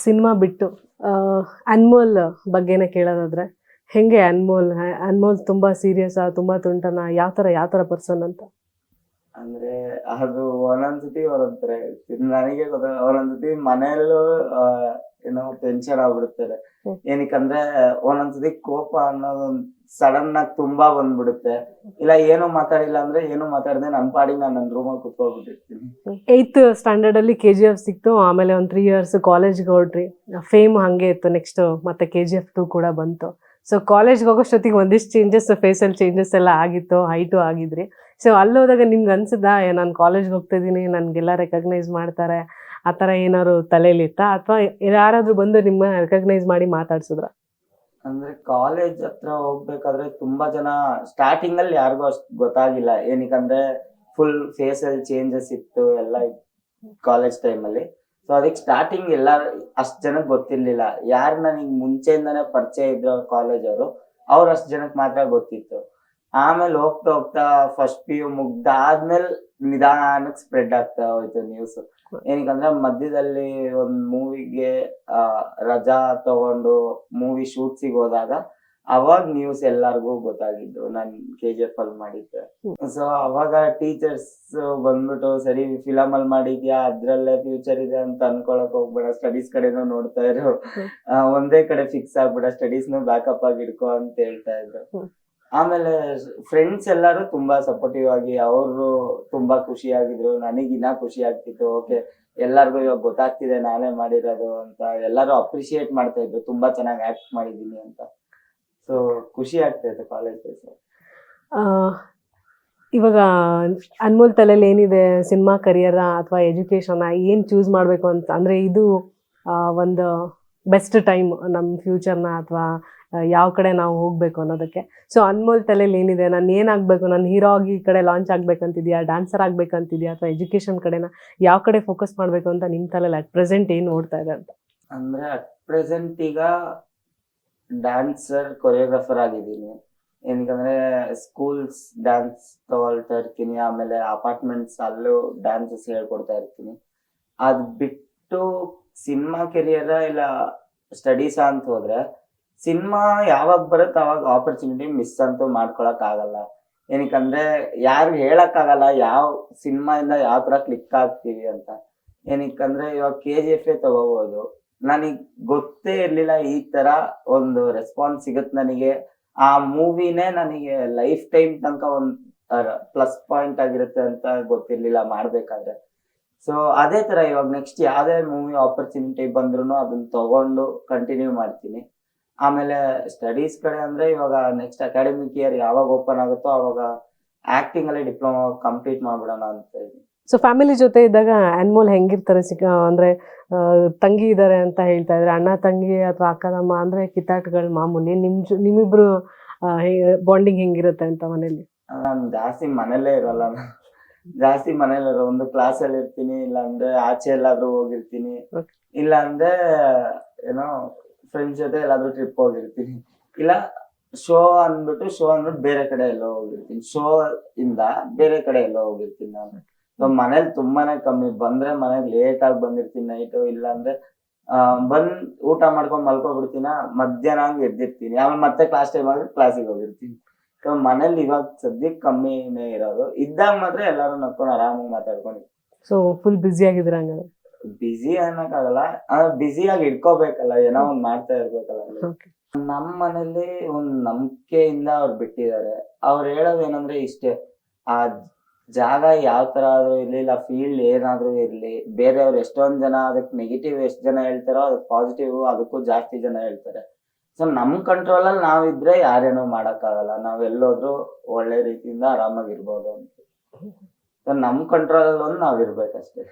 Cinema ಬಿಟ್ಟು ಅನ್ಮೋಲ್ ಬಗ್ಗೆನೇ ಕೇಳೋದಾದ್ರೆ ಹೆಂಗೆ ಅನ್ಮೋಲ್ ಅನ್ಮೋಲ್ ತುಂಬಾ ಸೀರಿಯಸ್ ತುಂಬಾ ತುಂಟನ ಯಾವ ತರ ಪರ್ಸನ್ ಅಂತ? ಅಂದ್ರೆ ಅದು ಒಂದೊಂದ್ಸತಿ ಒಂದೊಂದ್ರೆ ನನಗೆ ಒಂದೊಂದ್ಸತಿ ಮನೆಯಲ್ಲೂ ಏನೋ ಟೆನ್ಷನ್ ಆಗ್ಬಿಡುತ್ತೆ. ಏನಕ್ಕಂದ್ರೆ ಒಂದೊಂದ್ಸತಿ ಕೋಪ ಅನ್ನೋದು ಸಡನ್ ಆಗಿ ತುಂಬಾ ಬಂದ್ಬಿಡುತ್ತೆ. ಇಲ್ಲ ಏನು ಮಾತಾಡಿಲ್ಲ ಅಂದ್ರೆ ಏನು ಮಾತಾಡದೆ ನನ್ ಪಾಡಿಗೆ ನಾನು ನನ್ನ ರೂಮಲ್ಲಿ ಕುತ್ಕೊಬಿಟ್ಟಿರ್ತೀನಿ. 8th ಸ್ಟ್ಯಾಂಡರ್ಡ್ ಅಲ್ಲಿ KGF ಸಿಕ್ತು, ಆಮೇಲೆ ಒಂದು 3 years ಕಾಲೇಜ್ಗೆ ಹೊರಟ್ರಿ. ಫೇಮ್ ಹಂಗೆ ಇತ್ತು. ನೆಕ್ಸ್ಟ್ ಮತ್ತೆ KGF 2 ಕೂಡ ಬಂತು. ಸೊ ಕಾಲೇಜ್ಗೆ ಹೋಗೋಷ್ಟೊತ್ತಿಗೆ ಒಂದಿಷ್ಟು ಚೇಂಜಸ್, ಫೇಸಲ್ಲಿ ಚೇಂಜಸ್ ಎಲ್ಲ ಆಗಿತ್ತು, ಹೈಟು ಆಗಿದ್ರಿ. ಸೊ ಅಲ್ಲಿ ಹೋದಾಗ ನಿಮ್ಗೆ ಅನ್ಸುತ್ತಾ ನಾನು ಕಾಲೇಜ್ಗೆ ಹೋಗ್ತಾ ಇದ್ದೀನಿ, ನನ್ಗೆಲ್ಲ ರೆಕಗ್ನೈಸ್ ಮಾಡ್ತಾರೆ, ಆ ಥರ ಏನಾದ್ರು ತಲೆಯಲ್ಲಿ ಇತ್ತಾ, ಅಥವಾ ಯಾರಾದ್ರೂ ಬಂದು ನಿಮ್ಮ ರೆಕಗ್ನೈಸ್ ಮಾಡಿ ಮಾತಾಡ್ಸಿದ್ರ? ಅಂದ್ರೆ ಕಾಲೇಜ್ ಹತ್ರ ಹೋಗ್ಬೇಕಾದ್ರೆ ತುಂಬಾ ಜನ ಸ್ಟಾರ್ಟಿಂಗ್ ಅಲ್ಲಿ ಯಾರಿಗೂ ಅಷ್ಟ್ ಗೊತ್ತಾಗಿಲ್ಲ. ಏನಕ್ಕಂದ್ರೆ ಫುಲ್ ಫೇಸ್ ಅಲ್ಲಿ ಚೇಂಜಸ್ ಇತ್ತು ಎಲ್ಲ ಕಾಲೇಜ್ ಟೈಮ್ ಅಲ್ಲಿ. ಸೊ ಅದಕ್ಕೆ ಸ್ಟಾರ್ಟಿಂಗ್ ಎಲ್ಲ ಅಷ್ಟ್ ಜನಕ್ ಗೊತ್ತಿರ್ಲಿಲ್ಲ. ಯಾರು ನನಗ್ ಮುಂಚೆಯಿಂದಾನೇ ಪರಿಚಯ ಇದ್ರು ಕಾಲೇಜ್ ಅವ್ರು ಅಷ್ಟ್ ಜನಕ್ ಮಾತ್ರ ಗೊತ್ತಿತ್ತು. ಆಮೇಲೆ ಹೋಗ್ತಾ ಹೋಗ್ತಾ ಫಸ್ಟ್ PU ಮುಗ್ದಾದ್ಮೇಲೆ ನಿಧಾನಕ್ಕೆ ಸ್ಪ್ರೆಡ್ ಆಗ್ತಾ ಹೋಯ್ತು ನ್ಯೂಸ್. ಏನಕ್ಕಂದ್ರೆ ಮಧ್ಯದಲ್ಲಿ ಒಂದ್ ಮೂವಿಗೆ ರಜಾ ತಗೊಂಡು ಮೂವಿ ಶೂಟ್ಸಿಗೆ ಹೋದಾಗ ಅವಾಗ ನ್ಯೂಸ್ ಎಲ್ಲಾರ್ಗೂ ಗೊತ್ತಾಗಿದ್ದು ನಾನ್ KGF ಅಲ್ಲಿ ಮಾಡಿದ್ದೆ. ಸೊ ಅವಾಗ ಟೀಚರ್ಸ್ ಬಂದ್ಬಿಟ್ಟು ಸರಿ ಫಿಲಮ್ ಅಲ್ಲಿ ಮಾಡಿದ್ಯಾ, ಅದ್ರಲ್ಲೇ ಫ್ಯೂಚರ್ ಇದೆ ಅಂತ ಅನ್ಕೊಳಕ್ ಹೋಗ್ಬೇಡ, ಸ್ಟಡೀಸ್ ಕಡೆನೂ ನೋಡ್ತಾ ಇರು, ಒಂದೇ ಕಡೆ ಫಿಕ್ಸ್ ಆಗ್ಬೇಡ, ಸ್ಟಡೀಸ್ನು ಬ್ಯಾಕಪ್ ಆಗಿ ಇಡ್ಕೊ ಅಂತ ಹೇಳ್ತಾ ಇದ್ರು. ಆಮೇಲೆ ಫ್ರೆಂಡ್ಸ್ ಎಲ್ಲಾರು ತುಂಬಾ ಸಪೋರ್ಟಿವ್ ಆಗಿ ಅವರು ತುಂಬಾ ಖುಷಿಯಾಗಿದ್ರು. ನನಗಿನ್ನ ಖುಷಿ ಆಗ್ತಿತ್ತು. ಓಕೆ, ಎಲ್ಲಾರ್ಗು ಇವಾಗ ಗೊತ್ತಾಗ್ತಿದೆ ನಾನೇ ಮಾಡಿರೋದು ಅಂತ. ಎಲ್ಲಾರು ಅಪ್ರಿಶಿಯೇಟ್ ಮಾಡ್ತಾ ಇದ್ರು, ತುಂಬಾ ಚೆನ್ನಾಗಿ ಆಕ್ಟ್ ಮಾಡಿದೀನಿ ಅಂತ. ಸೊ ಖುಷಿ ಆಗ್ತಾ ಇತ್ತು ಕಾಲೇಜ್ ಡೇಸ್. ಇವಾಗ ಅನ್ಮೋಲ್ ತಲೆಯಲ್ಲಿ ಏನಿದೆ, ಸಿನಿಮಾ ಕರಿಯರ ಅಥವಾ ಎಜುಕೇಶನ್ ಏನ್ ಚೂಸ್ ಮಾಡ್ಬೇಕು ಅಂತ? ಅಂದ್ರೆ ಇದು ಒಂದು ಬೆಸ್ಟ್ ಟೈಮ್ ನಮ್ಮ ಫ್ಯೂಚರ್ನ ಅಥವಾ ಯಾವ ಕಡೆ ನಾವು ಹೋಗ್ಬೇಕು ಅನ್ನೋದಕ್ಕೆ. ಸೊ ಅನ್ಮೋಲ್ ತಲೆಯಲ್ಲಿ ಏನಿದೆ, ನಾನು ಏನಾಗಬೇಕು, ನಾನು ಹೀರೋ ಆಗಿ ಈ ಕಡೆ ಲಾಂಚ್ ಆಗ್ಬೇಕಂತಿದ್ಯಾ, ಡ್ಯಾನ್ಸರ್ ಆಗ್ಬೇಕಂತಿದ್ಯಾ, ಅಥವಾ ಎಜುಕೇಶನ್ ಕಡೆನ ಯಾವ ಕಡೆ ಫೋಕಸ್ ಮಾಡಬೇಕು ಅಂತ ನಿಮ್ಮ ತಲೆಯಲ್ಲಿ ಅಟ್ ಪ್ರೆಸೆಂಟ್ ಏನು ಓಡ್ತಾ ಇದೆ ಅಂತ? ಅಂದ್ರೆ ಅಟ್ ಪ್ರೆಸೆಂಟ್ ಈಗ ಡ್ಯಾನ್ಸರ್ ಕೊರಿಯೋಗ್ರಾಫರ್ ಆಗಿದ್ದೀನಿ. ಏನಕ್ಕಂದ್ರೆ ಸ್ಕೂಲ್ಸ್ ಡ್ಯಾನ್ಸ್ ತಗೊಳ್ತಾ ಇರ್ತೀನಿ, ಆಮೇಲೆ ಅಪಾರ್ಟ್ಮೆಂಟ್ಸ್ ಅಲ್ಲೂ ಡ್ಯಾನ್ಸಸ್ ಹೇಳ್ಕೊಡ್ತಾ ಇರ್ತೀನಿ. ಅದ್ ಬಿಟ್ಟು ಸಿನಿಮಾ ಕೆರಿಯರ್ ಇಲ್ಲ ಸ್ಟಡೀಸ್ ಅಂತ ಹೋದ್ರೆ, ಸಿನಿಮಾ ಯಾವಾಗ ಬರುತ್ತೆ ಅವಾಗ ಆಪರ್ಚುನಿಟಿ ಮಿಸ್ ಅಂತೂ ಮಾಡ್ಕೊಳಕ್ ಆಗಲ್ಲ. ಏನಕ್ಕಂದ್ರೆ ಯಾರು ಹೇಳಕ್ ಆಗಲ್ಲ ಯಾವ ಸಿನಿಮಾ ಇಂದ ಯಾವ ತರ ಕ್ಲಿಕ್ ಆಗ್ತೀವಿ ಅಂತ. ಏನಕ್ಕಂದ್ರೆ ಇವಾಗ KGF ತಗೋಬಹುದು, ನನಗ್ ಗೊತ್ತೇ ಇರ್ಲಿಲ್ಲ ಈ ತರ ಒಂದು ರೆಸ್ಪಾನ್ಸ್ ಸಿಗತ್ ನನಗೆ. ಆ ಮೂವಿನೇ ನನಗೆ ಲೈಫ್ ಟೈಮ್ ತನಕ ಒಂದ್ ಪ್ಲಸ್ ಪಾಯಿಂಟ್ ಆಗಿರುತ್ತೆ ಅಂತ ಗೊತ್ತಿರ್ಲಿಲ್ಲ ಮಾಡ್ಬೇಕಾದ್ರೆ. ಸೊ ಅದೇ ತರ ಇವಾಗ ನೆಕ್ಸ್ಟ್ ಯಾವ್ದೇ ಮೂವಿ ಆಪರ್ಚುನಿಟಿ ಬಂದ್ರು ಅದನ್ನ ತಗೊಂಡು ಕಂಟಿನ್ಯೂ ಮಾಡ್ತೀನಿ. ಆಮೇಲೆ ಸ್ಟಡೀಸ್ ಕಡೆ ಅಂದ್ರೆ ಇವಾಗ ನೆಕ್ಸ್ಟ್ ಅಕಾಡೆಮಿಕ್ ಇಯರ್ ಯಾವಾಗ ಓಪನ್ ಆಗುತ್ತೋ ಅವಾಗ ಆಕ್ಟಿಂಗ್ ಅಲ್ಲಿ ಡಿಪ್ಲೊಮಾ ಕಂಪ್ಲೀಟ್ ಮಾಡ್ಬಿಡೋಣ ಅಂತ ಇದ್ದೀನಿ. ಸೊ ಫ್ಯಾಮಿಲಿ ಜೊತೆ ಇದ್ದಾಗ ಅನ್ಮೋಲ್ ಹೆಂಗಿರ್ತಾರೆ? ಅಂದ್ರೆ ತಂಗಿ ಇದ್ದಾರೆ ಅಂತ ಹೇಳ್ತಾ ಇದ್ರೆ, ಅಣ್ಣ ತಂಗಿ ಅಥವಾ ಅಕ್ಕ ತಮ್ಮ ಅಂದ್ರೆ ಕಿತ್ತಾಟಗಳು ಮಾಮೂಲಿ. ನಿಮ್ಮಿಬ್ರು ಬಾಂಡಿಂಗ್ ಹೆಂಗಿರುತ್ತೆ ಅಂತ ಮನೇಲಿ? ನಾನು ಜಾಸ್ತಿ ಮನೇಲೇ ಇರಲ್ಲ. ಜಾಸ್ತಿ ಮನೇಲಿ ಒಂದು ಕ್ಲಾಸ್ ಅಲ್ಲಿ ಇರ್ತೀನಿ, ಇಲ್ಲ ಅಂದ್ರೆ ಆಚೆ ಎಲ್ಲಾದ್ರೂ ಹೋಗಿರ್ತೀನಿ, ಇಲ್ಲ ಅಂದ್ರೆ ಏನೋ ಫ್ರೆಂಡ್ಸ್ ಜೊತೆ ಎಲ್ಲಾದ್ರೂ ಟ್ರಿಪ್ ಹೋಗಿರ್ತೀನಿ, ಇಲ್ಲ ಶೋ ಅಂದ್ಬಿಟ್ಟು ಬೇರೆ ಕಡೆ ಎಲ್ಲೋ ಹೋಗಿರ್ತೀನಿ. ಶೋ ಇಂದ ಬೇರೆ ಕಡೆ ಎಲ್ಲೋ ಹೋಗಿರ್ತೀನಿ ನಾನು. ಮನೇಲಿ ತುಂಬಾನೇ ಕಮ್ಮಿ. ಬಂದ್ರೆ ಮನೆಗ್ ಲೇಟ್ ಆಗಿ ಬಂದಿರ್ತೀನಿ ನೈಟ್, ಇಲ್ಲ ಅಂದ್ರೆ ಬಂದ್ ಊಟ ಮಾಡ್ಕೊಂಡ್ ಮಲ್ಕೊಬಿಡ್ತೀನ, ಮಧ್ಯಾಹ್ನ ಹಂಗ್ ಎದ್ದಿರ್ತೀನಿ. ಆಮೇಲೆ ಮತ್ತೆ ಕ್ಲಾಸ್ ಟೈಮ್ ಆಗಿ ಕ್ಲಾಸಿಗೆ ಹೋಗಿರ್ತೀನಿ. ಮನೇಲಿ ಇವಾಗ ಸದ್ಯಕ್ಕೆ ಕಮ್ಮಿನೇ ಇರೋದು. ಇದ್ದಾಗ ಮಾತ್ರ ಎಲ್ಲಾರು ನಕ್ಕೊಂಡು ಆರಾಮಾಗಿ ಮಾತಾಡ್ಕೊಂಡು. ಸೊ ಫುಲ್ ಬ್ಯುಸಿ ಆಗಿದ್ರ ಹಂಗಾದ್ರೆ? ಬಿಸಿ ಅನ್ನಕ್ಕಾಗಲ್ಲ, ಬ್ಯುಸಿಯಾಗಿ ಇಟ್ಕೋಬೇಕಲ್ಲ, ಏನೋ ಒಂದ್ ಮಾಡ್ತಾ ಇರ್ಬೇಕಲ್ಲ. ನಮ್ ಮನೇಲಿ ಒಂದ್ ನಂಬಿಕೆಯಿಂದ ಅವ್ರು ಬಿಟ್ಟಿದ್ದಾರೆ. ಅವ್ರು ಹೇಳೋದು ಏನಂದ್ರೆ ಇಷ್ಟೇ, ಆ ಜಾಗ ಯಾವ ತರ ಆದ್ರೂ ಇರ್ಲಿ, ಇಲ್ಲ ಫೀಲ್ಡ್ ಏನಾದ್ರೂ ಇರ್ಲಿ, ಬೇರೆಯವ್ರು ಎಷ್ಟೊಂದ್ ಜನ ಅದಕ್ಕೆ ನೆಗೆಟಿವ್ ಎಷ್ಟ್ ಜನ ಹೇಳ್ತಾರೋ ಅದಕ್ಕೆ ಪಾಸಿಟಿವ್ ಅದಕ್ಕೂ ಜಾಸ್ತಿ ಜನ ಹೇಳ್ತಾರೆ. ಸೊ ನಮ್ ಕಂಟ್ರೋಲ್ ಅಲ್ಲಿ ನಾವಿದ್ರೆ ಯಾರೇನೋ ಮಾಡಕ್ ಆಗಲ್ಲ. ನಾವ್ ಎಲ್ಲೋದ್ರು ಒಳ್ಳೆ ರೀತಿಯಿಂದ ಆರಾಮಾಗಿರ್ಬೋದು ಅಂತ. ನಮ್ ಕಂಟ್ರೋಲ್ ಅಲ್ಲಿ ನಾವ್ ಇರ್ಬೇಕಷ್ಟೇ.